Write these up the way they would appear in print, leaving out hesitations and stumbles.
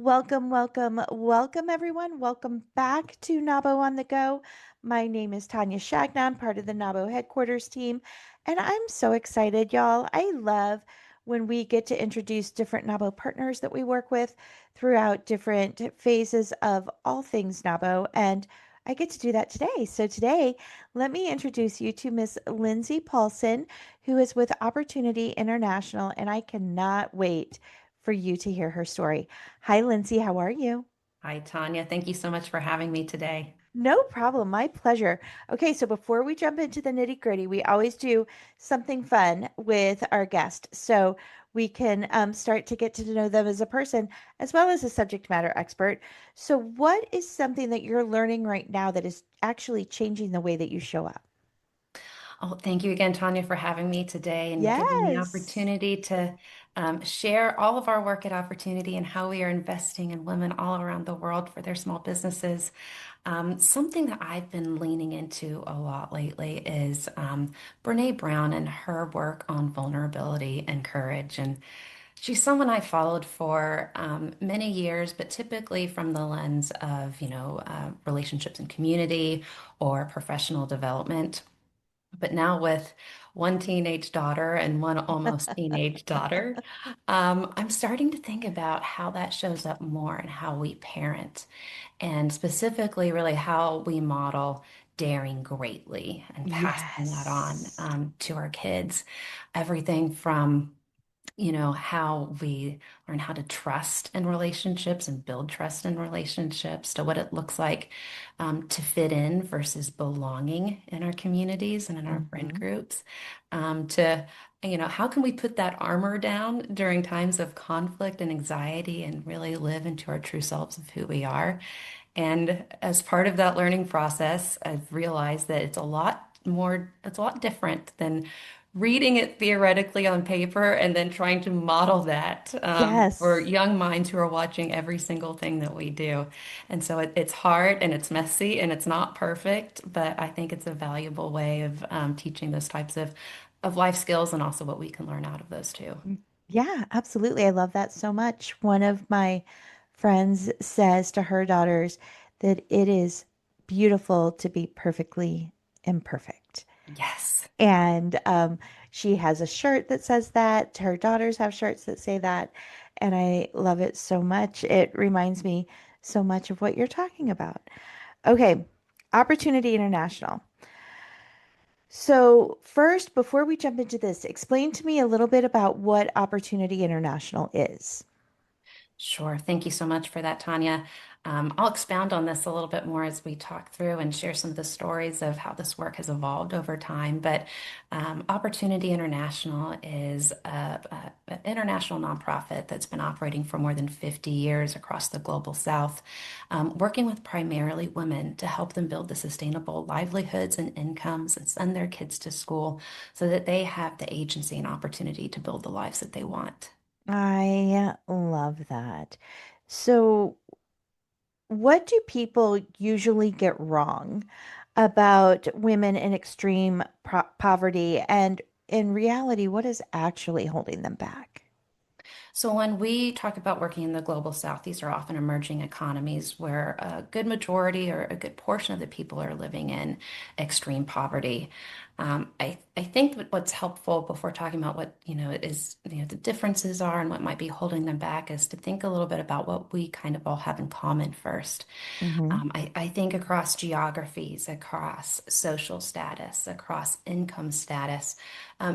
Welcome, welcome, welcome, everyone. Welcome back to NAWBO On the Go. My name is Tanya Shanan, part of the NAWBO headquarters team, and I'm so excited, y'all. I love when we get to introduce different NAWBO partners that we work with throughout different phases of all things NAWBO, and I get to do that today. So today, let me introduce you to Miss Lindsey Paulsen, who is with Opportunity International, and I cannot wait for you to hear her story. Hi, Lindsey. How are you? Hi, Tanya. Thank you so much for having me today. No problem. My pleasure. Okay, so before we jump into the nitty gritty, we always do something fun with our guest so we can start to get to know them as a person as well as a subject matter expert. So, what is something that you're learning right now that is actually changing the way that you show up? Oh, thank you again, Tanya, for having me today and giving me the Yes. opportunity to share all of our work at Opportunity and how we are investing in women all around the world for their small businesses. Something that I've been leaning into a lot lately is Brene Brown and her work on vulnerability and courage. And she's someone I followed for many years, but typically from the lens of, relationships and community or professional development. But now with one teenage daughter and one almost teenage daughter, I'm starting to think about how that shows up more in how we parent, and specifically, really how we model daring greatly and passing that on Yes. to our kids. Everything from how we learn how to trust in relationships and build trust in relationships, to what it looks like to fit in versus belonging in our communities and in our friend Hmm. groups, to, how can we put that armor down during times of conflict and anxiety and really live into our true selves of who we are. And as part of that learning process, I've realized that it's a lot different than reading it theoretically on paper and then trying to model that for Yes. young minds who are watching every single thing that we do. And so it's hard and it's messy and it's not perfect, but I think it's a valuable way of teaching those types of life skills and also what we can learn out of those too. Yeah, absolutely. I love that so much. One of my friends says to her daughters that it is beautiful to be perfectly imperfect. Yes. And she has a shirt that says that. Her daughters have shirts that say that. And I love it so much. It reminds me so much of what you're talking about. Okay, Opportunity International. So, first, before we jump into this, explain to me a little bit about what Opportunity International is. Sure. Thank you so much for that, Tanya. I'll expound on this a little bit more as we talk through and share some of the stories of how this work has evolved over time. But Opportunity International is an international nonprofit that's been operating for more than 50 years across the global South, working with primarily women to help them build the sustainable livelihoods and incomes and send their kids to school so that they have the agency and opportunity to build the lives that they want. I love that. So, what do people usually get wrong about women in extreme poverty? And in reality, what is actually holding them back? So, when we talk about working in the global south, these are often emerging economies where a good majority or a good portion of the people are living in extreme poverty. I think that what's helpful before talking about what, the differences are and what might be holding them back is to think a little bit about what we kind of all have in common first. Hmm. I think across geographies, across social status, across income status,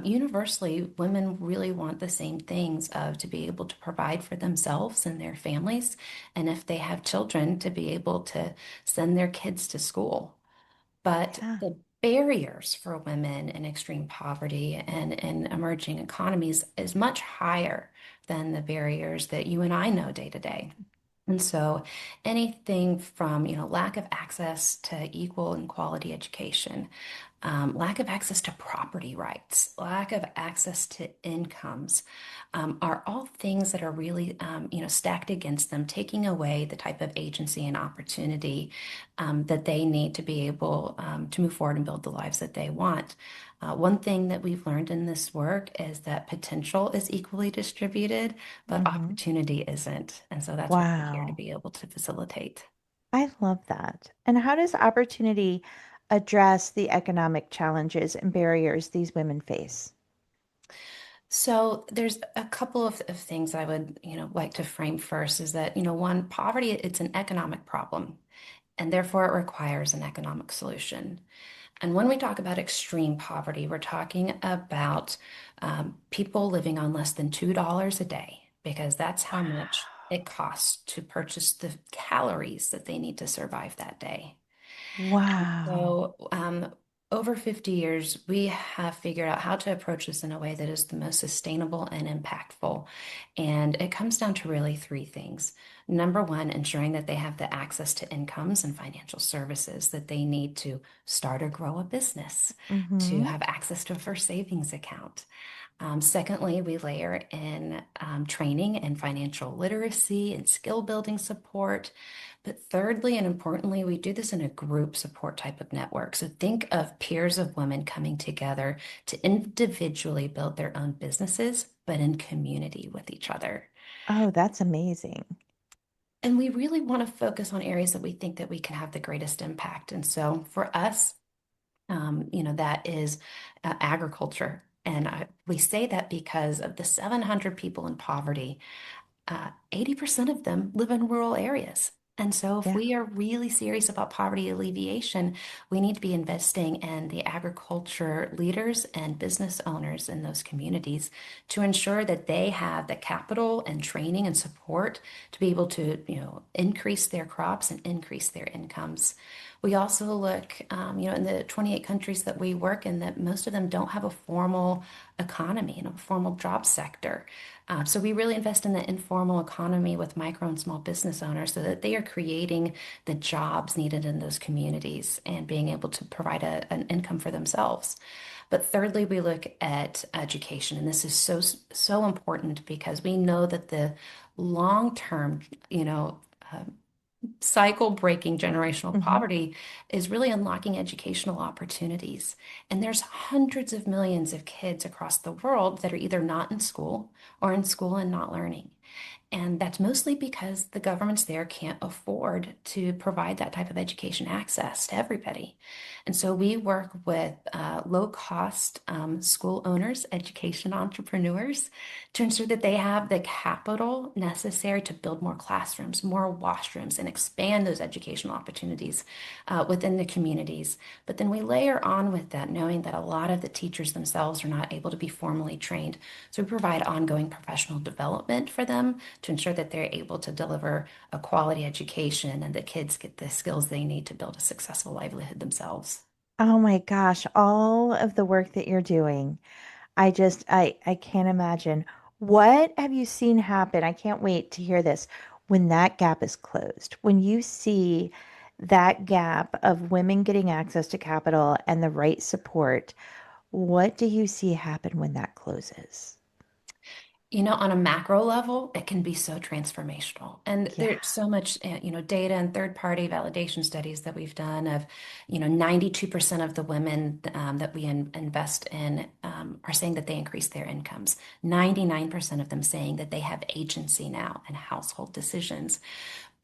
universally, women really want the same things of to be able to provide for themselves and their families, and if they have children, to be able to send their kids to school. But Yeah. the barriers for women in extreme poverty and in emerging economies is much higher than the barriers that you and I know day to day. And so anything from, lack of access to equal and quality education, lack of access to property rights, lack of access to incomes, are all things that are really, stacked against them, taking away the type of agency and opportunity that they need to be able to move forward and build the lives that they want. One thing that we've learned in this work is that potential is equally distributed, but Hmm. opportunity isn't. And so that's what we're here to Wow. be able to facilitate. I love that. And how does opportunity address the economic challenges and barriers these women face? So there's a couple of things I would, like to frame first is that, one, poverty, it's an economic problem, and therefore it requires an economic solution. And when we talk about extreme poverty, we're talking about people living on less than $2 a day, because that's how much it costs to purchase the calories that they need to survive that day. Wow. So, over 50 years, we have figured out how to approach this in a way that is the most sustainable and impactful. And it comes down to really three things. Number one, ensuring that they have the access to incomes and financial services that they need to start or grow a business, to Hmm. have access to a first savings account. Secondly, we layer in training and financial literacy and skill building support. But thirdly, and importantly, we do this in a group support type of network. So think of peers of women coming together to individually build their own businesses, but in community with each other. Oh, that's amazing. And we really want to focus on areas that we think that we can have the greatest impact. And so for us, that is agriculture. And we say that because of the 700 people in poverty, 80% of them live in rural areas. And so, if Yeah. we are really serious about poverty alleviation, we need to be investing in the agriculture leaders and business owners in those communities to ensure that they have the capital and training and support to be able to, increase their crops and increase their incomes. We also look, in the 28 countries that we work in, that most of them don't have a formal economy and a formal job sector. So we really invest in the informal economy with micro and small business owners so that they are creating the jobs needed in those communities and being able to provide an income for themselves. But thirdly, we look at education, and this is so important because we know that the long term, cycle breaking generational Hmm. poverty is really unlocking educational opportunities. And there's hundreds of millions of kids across the world that are either not in school or in school and not learning. And that's mostly because the governments there can't afford to provide that type of education access to everybody. And so we work with low cost school owners, education entrepreneurs, to ensure that they have the capital necessary to build more classrooms, more washrooms, and expand those educational opportunities within the communities. But then we layer on with that, knowing that a lot of the teachers themselves are not able to be formally trained. So we provide ongoing professional development for them to ensure that they're able to deliver a quality education and that kids get the skills they need to build a successful livelihood themselves. Oh my gosh, all of the work that you're doing. I can't imagine. What have you seen happen? I can't wait to hear this when that gap is closed. When you see that gap of women getting access to capital and the right support, what do you see happen when that closes? On a macro level, it can be so transformational. And Yeah. there's so much, data and third-party validation studies that we've done of, 92% of the women that we invest in are saying that they increase their incomes. 99% of them saying that they have agency now in household decisions.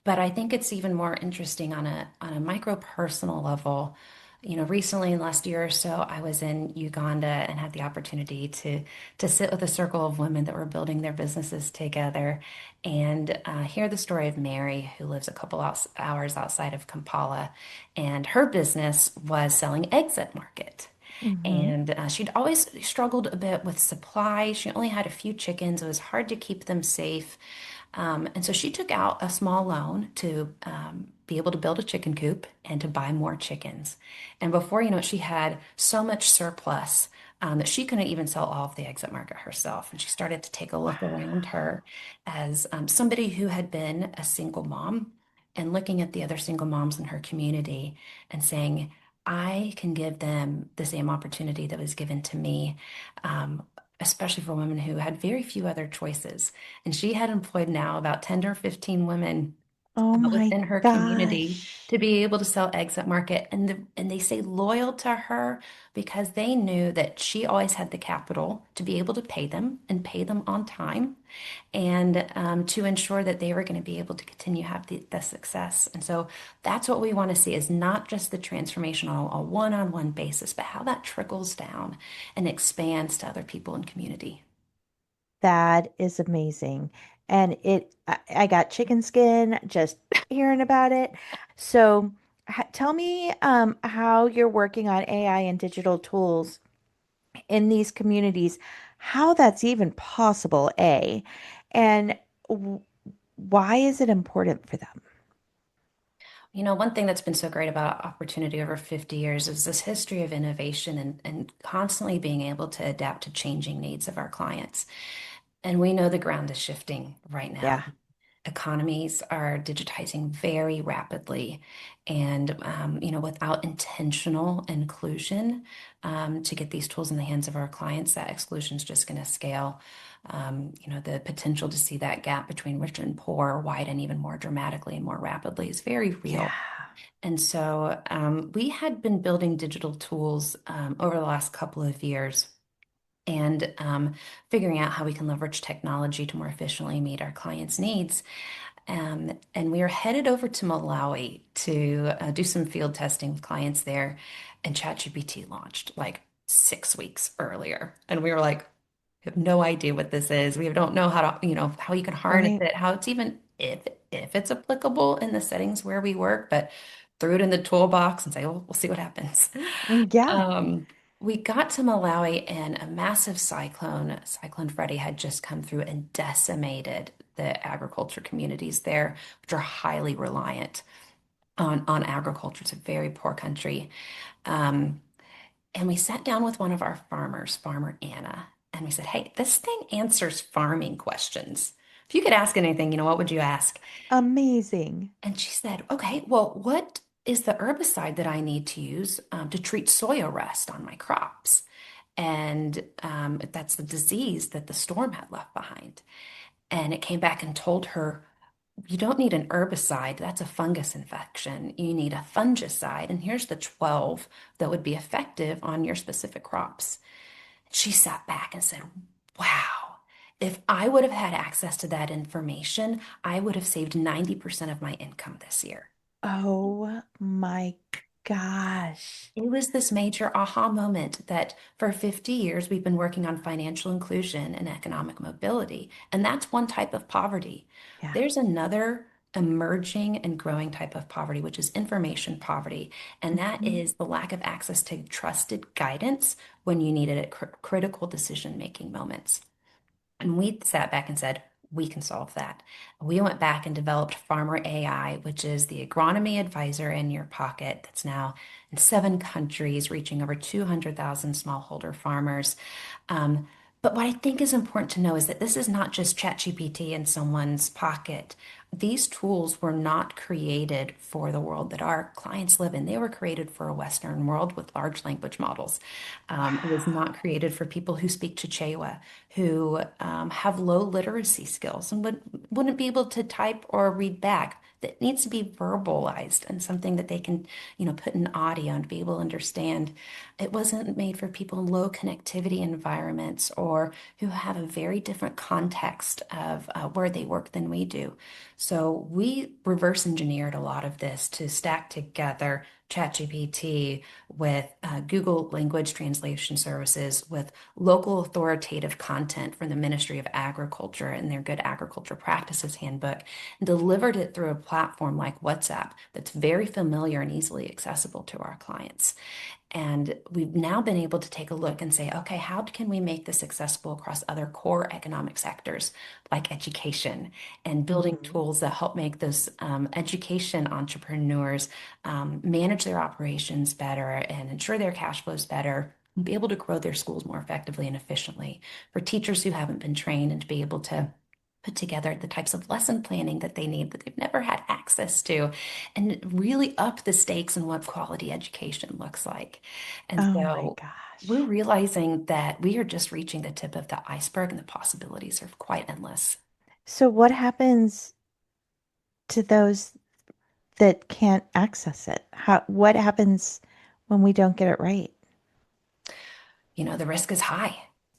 But I think it's even more interesting on a micro personal level. Recently in the last year or so, I was in Uganda and had the opportunity to sit with a circle of women that were building their businesses together and hear the story of Mary, who lives a couple hours outside of Kampala, and her business was selling eggs at market. Mm-hmm. And she'd always struggled a bit with supply. She only had a few chickens. It was hard to keep them safe. And so she took out a small loan to be able to build a chicken coop and to buy more chickens. And before you know it, she had so much surplus that she couldn't even sell all of the eggs at market herself. And she started to take a look around Wow. her as somebody who had been a single mom and looking at the other single moms in her community and saying, I can give them the same opportunity that was given to me, especially for women who had very few other choices. And she had employed now about 10 or 15 women Oh my within her community gosh. to be able to sell eggs at market. And they stayed loyal to her because they knew that she always had the capital to be able to pay them and pay them on time and to ensure that they were going to be able to continue to have the success. And so that's what we want to see is not just the transformation on a one-on-one basis, but how that trickles down and expands to other people in community. That is amazing. And I got chicken skin just hearing about it. So tell me how you're working on AI and digital tools in these communities, how that's even possible, A, and w why is it important for them? You know, one thing that's been so great about Opportunity over 50 years is this history of innovation and constantly being able to adapt to changing needs of our clients. And we know the ground is shifting right now. Yeah. Economies are digitizing very rapidly. And, without intentional inclusion to get these tools in the hands of our clients, that exclusion is just going to scale. The potential to see that gap between rich and poor widen even more dramatically and more rapidly is very Yeah. real. And so we had been building digital tools over the last couple of years and figuring out how we can leverage technology to more efficiently meet our clients' needs. And we are headed over to Malawi to do some field testing with clients there. And ChatGPT launched like 6 weeks earlier. And we were like, we have no idea what this is. We don't know how to, how you can harness Right. it, how it's even if it's applicable in the settings where we work, but threw it in the toolbox and say, well, we'll see what happens. Yeah. Um, we got to Malawi and a massive Cyclone Freddy, had just come through and decimated the agriculture communities there, which are highly reliant on agriculture. It's a very poor country. Um, and we sat down with one of our farmers, Farmer Anna, and we said, hey, this thing answers farming questions. If you could ask anything, what would you ask? Amazing. And she said, okay, well, what is the herbicide that I need to use to treat soil rust on my crops? And that's the disease that the storm had left behind. And it came back and told her, you don't need an herbicide. That's a fungus infection. You need a fungicide. And here's the 12 that would be effective on your specific crops. She sat back and said, wow, if I would have had access to that information, I would have saved 90% of my income this year. Oh my gosh. It was this major aha moment that for 50 years we've been working on financial inclusion and economic mobility. And that's one type of poverty. Yeah. There's another emerging and growing type of poverty, which is information poverty. And that Mhm. is the lack of access to trusted guidance when you need it at critical decision-making moments. And we sat back and said, we can solve that. We went back and developed Farmer AI, which is the agronomy advisor in your pocket that's now in 7 countries, reaching over 200,000 smallholder farmers. Um, but what I think is important to know is that this is not just ChatGPT in someone's pocket. These tools were not created for the world that our clients live in. They were created for a Western world with large language models. It was not Wow. created for people who speak Chichewa, who have low literacy skills and wouldn't be able to type or read back. That needs to be verbalized and something that they can, put in audio and be able to understand. It wasn't made for people in low connectivity environments or who have a very different context of where they work than we do. So we reverse engineered a lot of this to stack together ChatGPT with Google language translation services, with local authoritative content from the Ministry of Agriculture and their Good Agriculture Practices Handbook, and delivered it through a platform like WhatsApp that's very familiar and easily accessible to our clients. And we've now been able to take a look and say, okay, how can we make this accessible across other core economic sectors like education and building Mhm. tools that help make those education entrepreneurs manage their operations better and ensure their cash flows better, and be able to grow their schools more effectively and efficiently for teachers who haven't been trained and to be able to put together the types of lesson planning that they need that they've never had access to, and really up the stakes in what quality education looks like. And Oh my so we're gosh. realizing that we are just reaching the tip of the iceberg and the possibilities are quite endless. So what happens to those that can't access it? What happens when we don't get it right? The risk is high.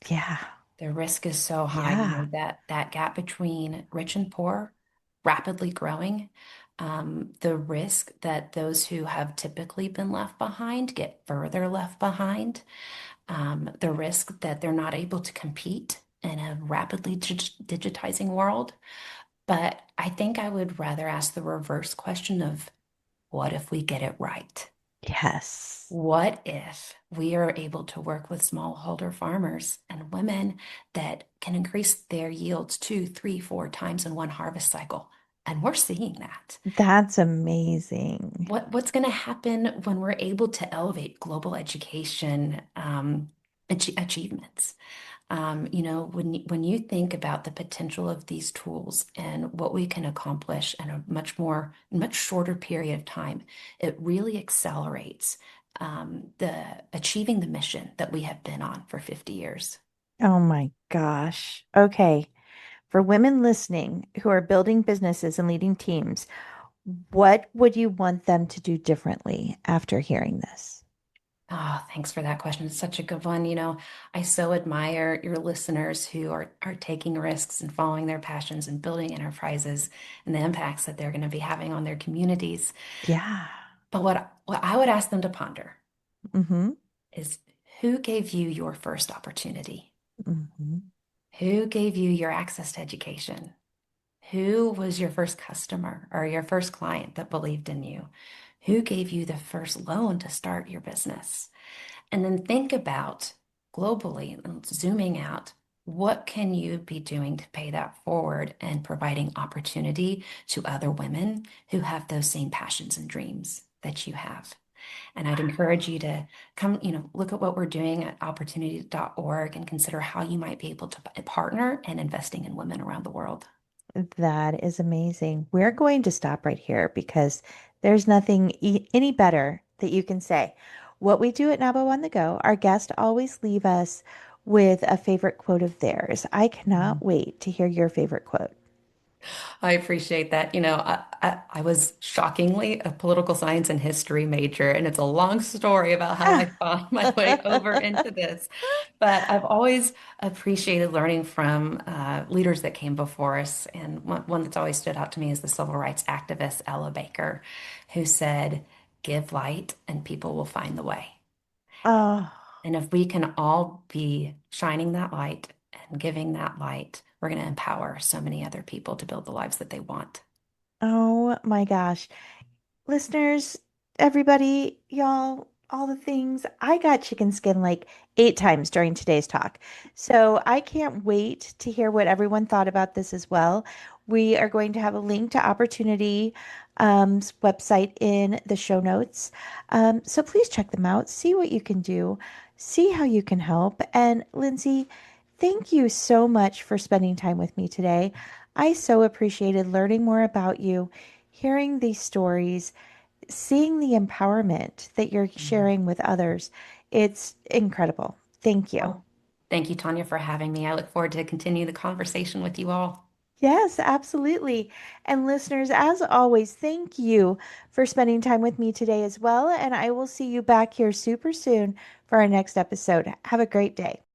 Yeah. The risk is so high, Yeah. that gap between rich and poor rapidly growing. The risk that those who have typically been left behind get further left behind. The risk that they're not able to compete in a rapidly digitizing world. But I think I would rather ask the reverse question of what if we get it right? Yes. What if we are able to work with smallholder farmers and women that can increase their yields two, three, four times in one harvest cycle? And we're seeing that. That's amazing. What's going to happen when we're able to elevate global education achievements? When you think about the potential of these tools and what we can accomplish in a much shorter period of time, it really accelerates the achieving the mission that we have been on for 50 years. Oh my gosh. Okay. For women listening who are building businesses and leading teams, what would you want them to do differently after hearing this? Oh, thanks for that question. It's such a good one. I so admire your listeners who are taking risks and following their passions and building enterprises and the impacts that they're going to be having on their communities. Yeah. But what I would ask them to ponder Mm-hmm. is who gave you your first opportunity? Mm-hmm. Who gave you your access to education? Who was your first customer or your first client that believed in you? Who gave you the first loan to start your business? And then think about globally and zooming out, what can you be doing to pay that forward and providing opportunity to other women who have those same passions and dreams that you have? And I'd encourage you to come, look at what we're doing at opportunity.org and consider how you might be able to partner and investing in women around the world. That is amazing. We're going to stop right here because there's nothing any better that you can say. What we do at NAWBO on the Go, our guests always leave us with a favorite quote of theirs. I cannot wait to hear your favorite quote. I appreciate that. I was shockingly a political science and history major, and it's a long story about how I found my way over into this. But I've always appreciated learning from leaders that came before us. And one that's always stood out to me is the civil rights activist Ella Baker, who said, "Give light and people will find the way." Oh, And if we can all be shining that light and giving that light, we're going to empower so many other people to build the lives that they want. oh my gosh. Listeners, everybody, y'all, all the things. I got chicken skin like 8 times during today's talk. So I can't wait to hear what everyone thought about this as well. We are going to have a link to Opportunity website in the show notes. So please check them out, see what you can do, see how you can help. And Lindsey, thank you so much for spending time with me today. I so appreciated learning more about you, hearing these stories, seeing the empowerment that you're Mhm. sharing with others. It's incredible. Thank you. Well, thank you, Tanya, for having me. I look forward to continue the conversation with you all. Yes, absolutely. And listeners, as always, thank you for spending time with me today as well. And I will see you back here super soon for our next episode. Have a great day.